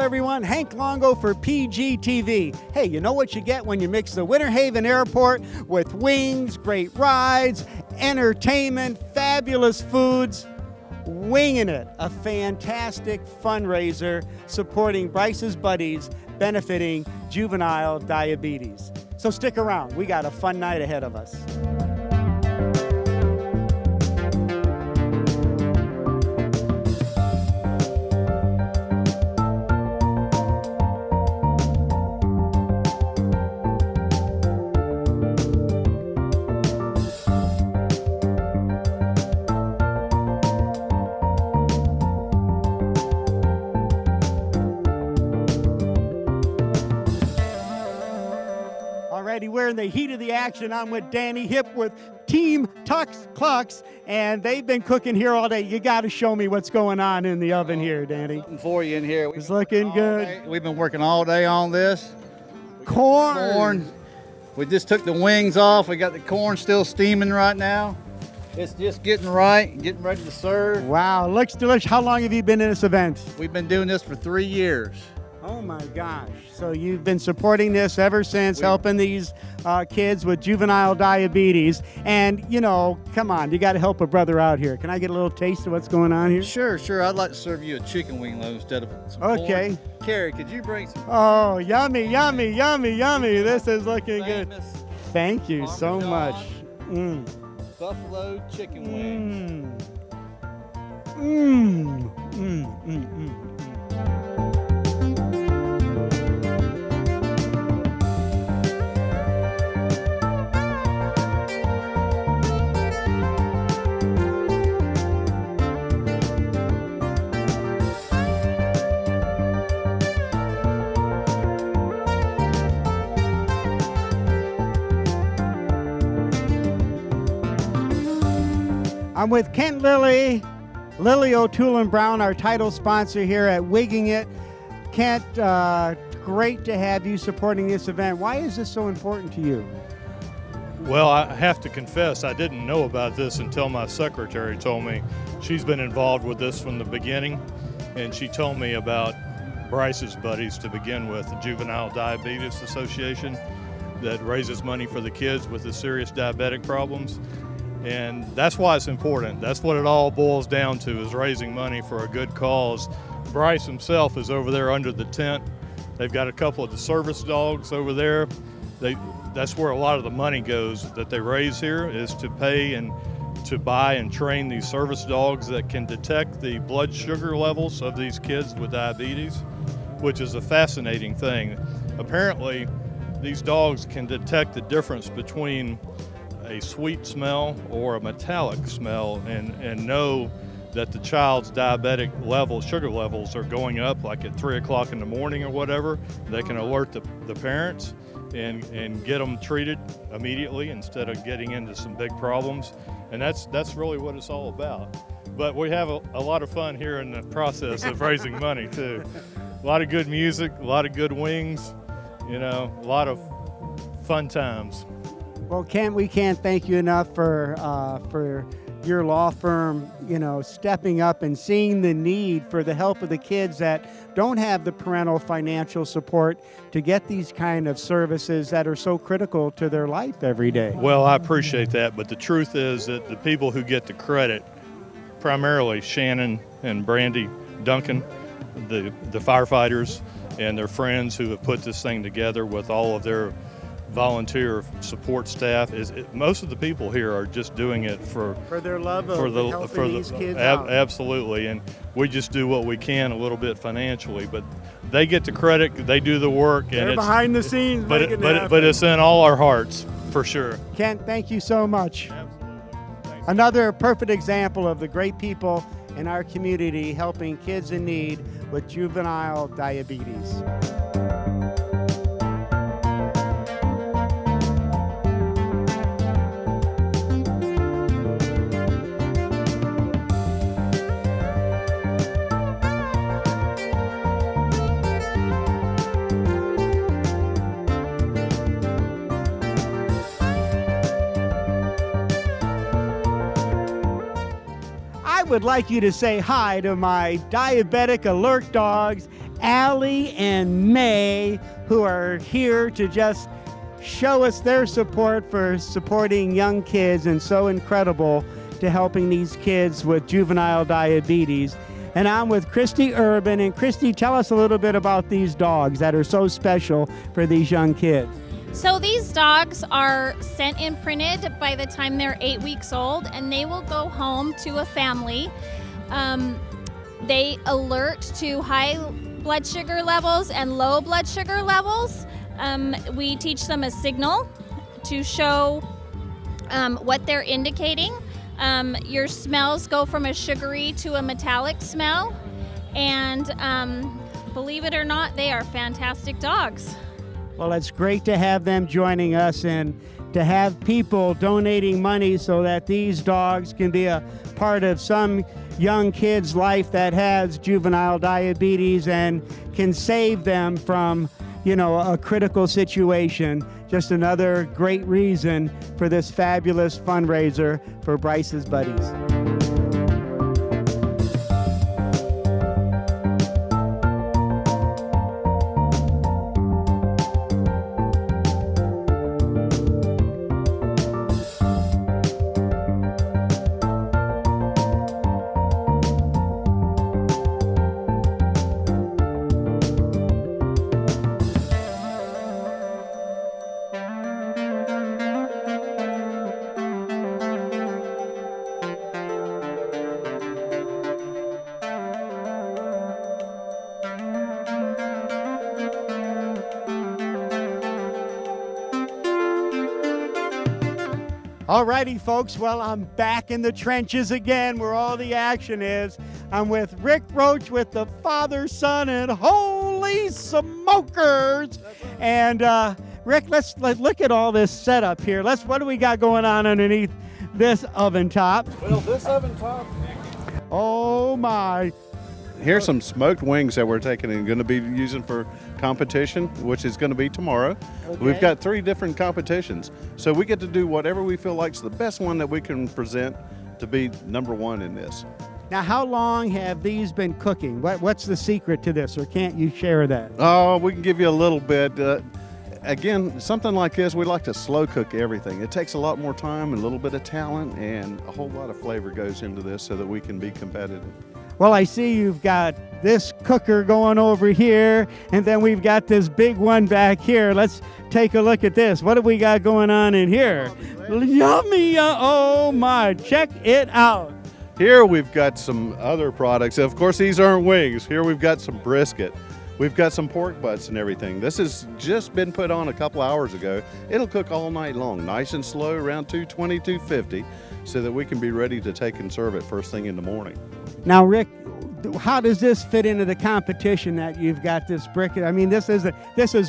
everyone. Hank Longo for PGTV. Hey, you know what you get when you mix the Winter Haven Airport with wings, great rides, entertainment, fabulous foods? Wingin It, a fantastic fundraiser supporting Bryce's buddies benefiting juvenile diabetes. So stick around. We got a fun night ahead of us. We're in the heat of the action. I'm with Danny Hip with Team Tux Clucks, and they've been cooking here all day. You got to show me what's going on in the oven here, Danny. Something for you in here. It's looking good. We've been working all day on this. Corn. We just took the wings off. We got the corn still steaming right now. It's just getting right, getting ready to serve. Wow, looks delicious. How long have you been in this event? We've been doing this for 3 years. Oh my gosh. So you've been supporting this ever since, helping these kids with juvenile diabetes. And, you know, come on, you got to help a brother out here. Can I get a little taste of what's going on here? Sure. I'd like to serve you a chicken wing though instead of some okay. corn. Carrie, could you bring some? Oh, yummy. This is looking good. Thank you so much. Buffalo chicken wings. I'm with Kent Lilly O'Toole and Brown, our title sponsor here at Wingin It. Kent, great to have you supporting this event. Why is this so important to you? Well, I have to confess, I didn't know about this until my secretary told me. She's been involved with this from the beginning, and she told me about Bryce's buddies to begin with, the Juvenile Diabetes Association that raises money for the kids with the serious diabetic problems. And that's why it's important. That's what it all boils down to, is raising money for a good cause. Bryce himself is over there under the tent. They've got a couple of the service dogs over there. That's where a lot of the money goes that they raise here, is to pay and to buy and train these service dogs that can detect the blood sugar levels of these kids with diabetes, which is a fascinating thing. Apparently, these dogs can detect the difference between a sweet smell or a metallic smell and know that the child's diabetic sugar levels are going up, like at 3 o'clock in the morning or whatever. They can alert the parents and get them treated immediately instead of getting into some big problems. And that's really what it's all about. But we have a lot of fun here in the process of raising money too. A lot of good music, a lot of good wings, you know, a lot of fun times. Well, Kent, we can't thank you enough for your law firm, you know, stepping up and seeing the need for the help of the kids that don't have the parental financial support to get these kind of services that are so critical to their life every day. Well, I appreciate that, but the truth is that the people who get the credit, primarily Shannon and Brandy Duncan, the firefighters and their friends who have put this thing together with all of their volunteer support staff, most of the people here are just doing it for their love of helping these kids out. Absolutely, and we just do what we can a little bit financially, but they get the credit, they do the work. They're behind the scenes, but it's in all our hearts for sure. Kent, thank you so much. Absolutely. Thanks. Another perfect example of the great people in our community helping kids in need with juvenile diabetes. I would like you to say hi to my diabetic alert dogs Allie and May, who are here to just show us their support for supporting young kids and so incredible to helping these kids with juvenile diabetes. And I'm with Christy Urban. And Christy, tell us a little bit about these dogs that are so special for these young kids. So these dogs are sent imprinted by the time they're 8 weeks old, and they will go home to a family. They alert to high blood sugar levels and low blood sugar levels. We teach them a signal to show what they're indicating. Your smells go from a sugary to a metallic smell, and believe it or not, they are fantastic dogs. Well, it's great to have them joining us and to have people donating money so that these dogs can be a part of some young kid's life that has juvenile diabetes and can save them from, a critical situation. Just another great reason for this fabulous fundraiser for Bryce's Buddies. Alrighty, folks, well, I'm back in the trenches again where all the action is. I'm with Rick Roach with the Father, Son, and Holy Smokers. And Rick, let's look at all this setup here. What do we got going on underneath this oven top? Well, this oven top. Oh my. Here's some smoked wings that we're taking and going to be using for competition, which is going to be tomorrow. Okay. We've got 3 different competitions. So we get to do whatever we feel like is the best one that we can present to be number 1 in this. Now, how long have these been cooking? What's the secret to this, or can't you share that? Oh, we can give you a little bit. Again, something like this, we like to slow cook everything. It takes a lot more time and a little bit of talent, and a whole lot of flavor goes into this so that we can be competitive. Well, I see you've got this cooker going over here, and then we've got this big one back here. Let's take a look at this. What have we got going on in here? Yummy! Oh my, check it out. Here we've got some other products. Of course, these aren't wings. Here we've got some brisket. We've got some pork butts and everything. This has just been put on a couple hours ago. It'll cook all night long, nice and slow, around 220, 250, so that we can be ready to take and serve it first thing in the morning. Now, Rick, how does this fit into the competition that you've got this brisket? I mean, this is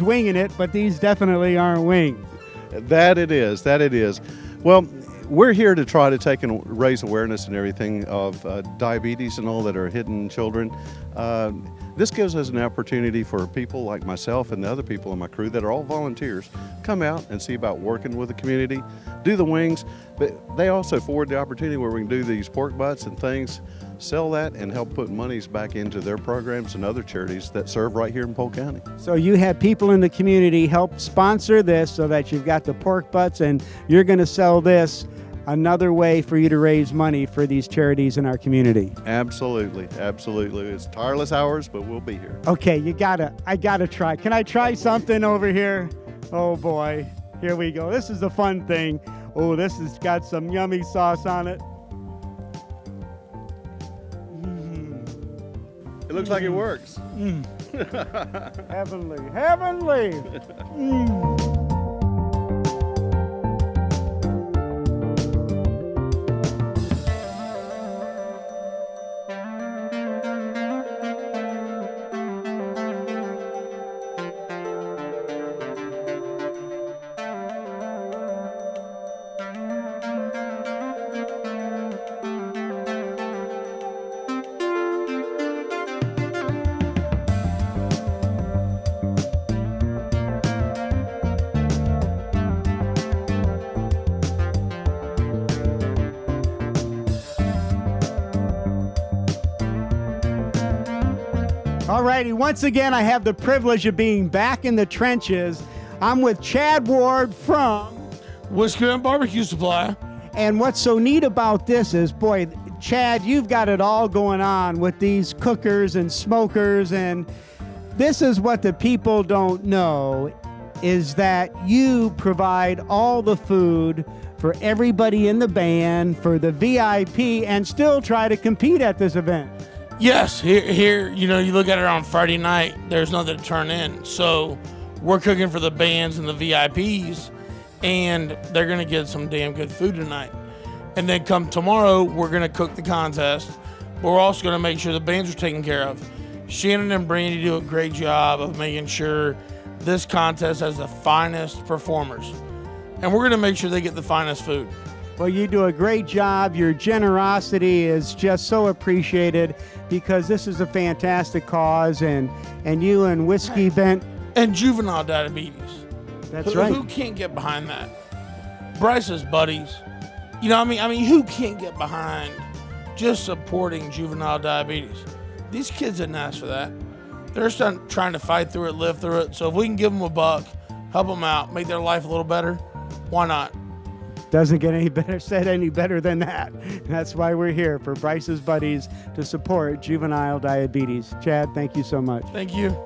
Wingin' It, but these definitely aren't wings. That it is. Well, we're here to try to take and raise awareness and everything of diabetes and all that are hitting children. This gives us an opportunity for people like myself and the other people in my crew that are all volunteers, come out and see about working with the community, do the wings, but they also forward the opportunity where we can do these pork butts and things, sell that, and help put monies back into their programs and other charities that serve right here in Polk County. So you have people in the community help sponsor this so that you've got the pork butts and you're going to sell this. Another way for you to raise money for these charities in our community. Absolutely. It's tireless hours, but we'll be here. Okay, I gotta try. Can I try something over here? Oh boy, here we go. This is the fun thing. Oh, this has got some yummy sauce on it. It looks like it works. Heavenly. All righty, once again, I have the privilege of being back in the trenches. I'm with Chad Ward from Whiskey and Barbecue Supply. And what's so neat about this is, boy, Chad, you've got it all going on with these cookers and smokers, and this is what the people don't know, is that you provide all the food for everybody in the band, for the VIP, and still try to compete at this event. Yes, here, you know, you look at it on Friday night, there's nothing to turn in. So we're cooking for the bands and the VIPs, and they're going to get some damn good food tonight. And then come tomorrow, we're going to cook the contest, but we're also going to make sure the bands are taken care of. Shannon and Brandy do a great job of making sure this contest has the finest performers. And we're going to make sure they get the finest food. Well, you do a great job. Your generosity is just so appreciated because this is a fantastic cause, and you and Whiskey Bent. And juvenile diabetes. That's right. Who can't get behind that? Bryce's buddies. You know, I mean, who can't get behind just supporting juvenile diabetes? These kids didn't ask for that. They're just trying to fight through it, live through it. So if we can give them a buck, help them out, make their life a little better, why not? Doesn't get any better said any better than that. That's why we're here, for Bryce's buddies, to support juvenile diabetes. Chad, thank you so much. Thank you.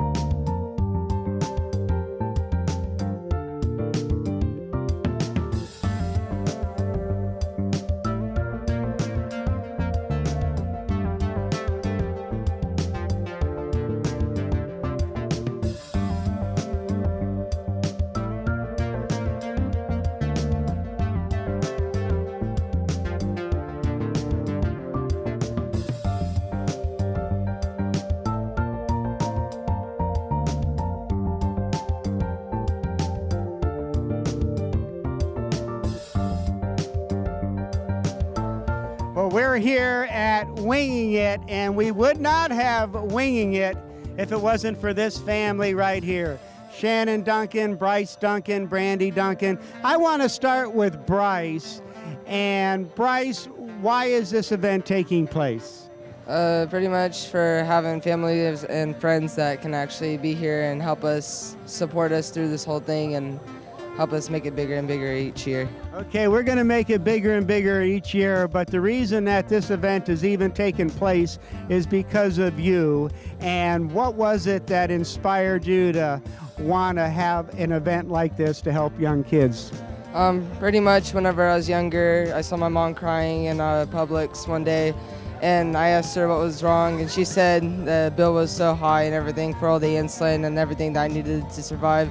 Well, we're here at Winging It, and we would not have Winging It if it wasn't for this family right here. Shannon Duncan, Bryce Duncan, Brandy Duncan. I want to start with Bryce. And Bryce, why is this event taking place? Pretty much for having families and friends that can actually be here and help us, support us through this whole thing, and help us make it bigger and bigger each year. Okay, we're going to make it bigger and bigger each year, but the reason that this event is even taking place is because of you. And what was it that inspired you to want to have an event like this to help young kids? Pretty much whenever I was younger, I saw my mom crying in Publix one day, and I asked her what was wrong, and she said the bill was so high and everything for all the insulin and everything that I needed to survive.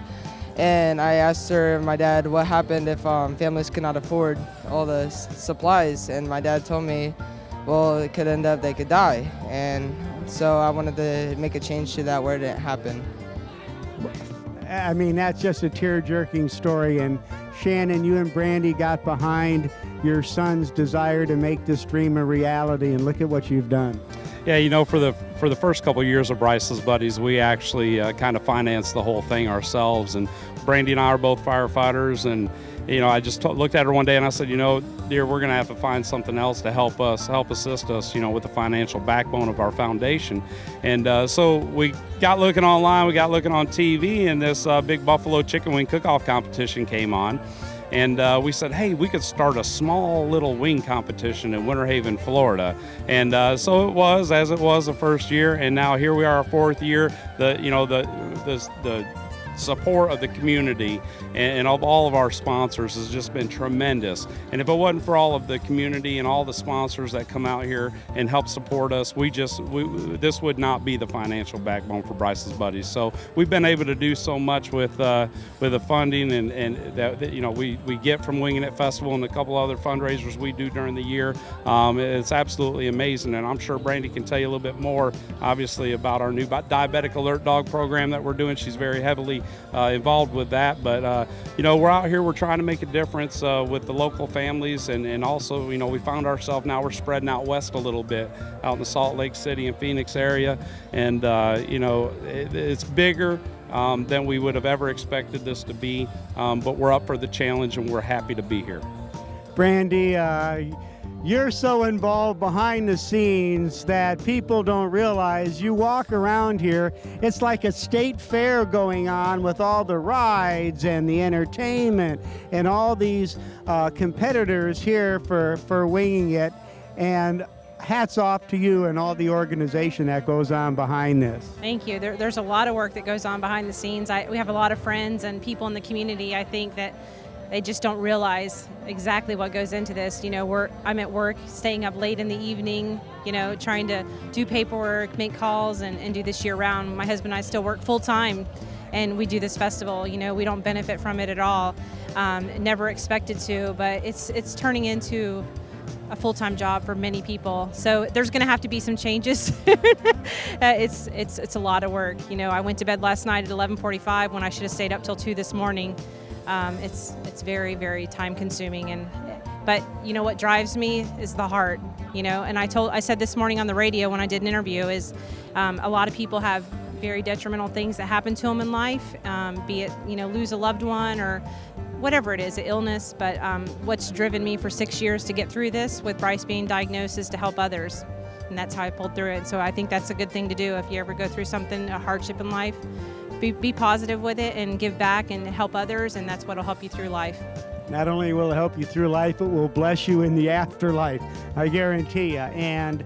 And I asked her and my dad what happened if families could not afford all the supplies, and my dad told me, well, it could end up they could die. And so I wanted to make a change to that where it didn't happen. I mean, that's just a tear-jerking story. And Shannon, you and Brandy got behind your son's desire to make this dream a reality, and look at what you've done. Yeah, you know, for the first couple of years of Bryce's buddies, we actually kind of financed the whole thing ourselves. And Brandy and I are both firefighters, and you know, I just looked at her one day and I said, you know, dear, we're going to have to find something else to help assist us, you know, with the financial backbone of our foundation. And so we got looking online, we got looking on TV, and this big Buffalo Chicken Wing Cook-Off competition came on. And we said, hey, we could start a small little wing competition in Winter Haven, Florida. And so it was, as it was the first year, and now here we are, our fourth year. The support of the community and of all of our sponsors has just been tremendous. And if it wasn't for all of the community and all the sponsors that come out here and help support us, this would not be the financial backbone for Bryce's buddies. So we've been able to do so much with the funding and that you know we get from Wingin It Festival and a couple other fundraisers we do during the year. It's absolutely amazing, and I'm sure Brandy can tell you a little bit more, obviously, about our new Diabetic Alert Dog program that we're doing. She's very heavily involved with that, but you know, we're out here, we're trying to make a difference with the local families, and also, you know, we found ourselves now we're spreading out west a little bit, out in the Salt Lake City and Phoenix area, and you know, it's bigger than we would have ever expected this to be, but we're up for the challenge and we're happy to be here. Brandy, You're so involved behind the scenes that people don't realize. You walk around here, it's like a state fair going on with all the rides and the entertainment and all these competitors here for Winging It. And hats off to you and all the organization that goes on behind this. Thank you. There's a lot of work that goes on behind the scenes. We have a lot of friends and people in the community, I think, that they just don't realize exactly what goes into this. You know, I'm at work, staying up late in the evening, you know, trying to do paperwork, make calls, and do this year round. My husband and I still work full time, and we do this festival. You know, we don't benefit from it at all. Never expected to, but it's turning into a full-time job for many people. So there's going to have to be some changes. It's a lot of work. You know, I went to bed last night at 11:45 when I should have stayed up till 2 this morning. It's very, very time consuming, but you know what drives me is the heart, you know, and I said this morning on the radio when I did an interview is a lot of people have very detrimental things that happen to them in life, be it, you know, lose a loved one or whatever it is, an illness, but what's driven me for 6 years to get through this with Bryce being diagnosed is to help others, and that's how I pulled through it. So I think that's a good thing to do if you ever go through something, a hardship in life. Be positive with it and give back and help others, and that's what will help you through life. Not only will it help you through life, it will bless you in the afterlife, I guarantee you. And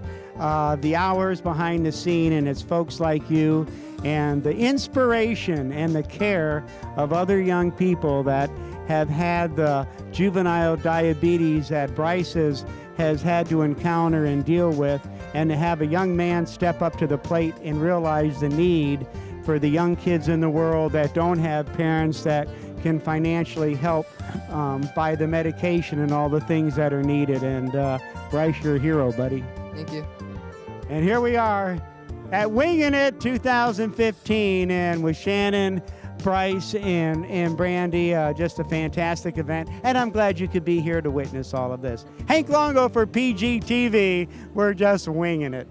the hours behind the scene, and it's folks like you and the inspiration and the care of other young people that have had the juvenile diabetes that Bryce has had to encounter and deal with, and to have a young man step up to the plate and realize the need for the young kids in the world that don't have parents that can financially help buy the medication and all the things that are needed. And Bryce, you're a hero, buddy. Thank you. And here we are at Wingin' It 2015, and with Shannon, Bryce, and Brandy, just a fantastic event. And I'm glad you could be here to witness all of this. Hank Longo for PGTV. We're just winging it.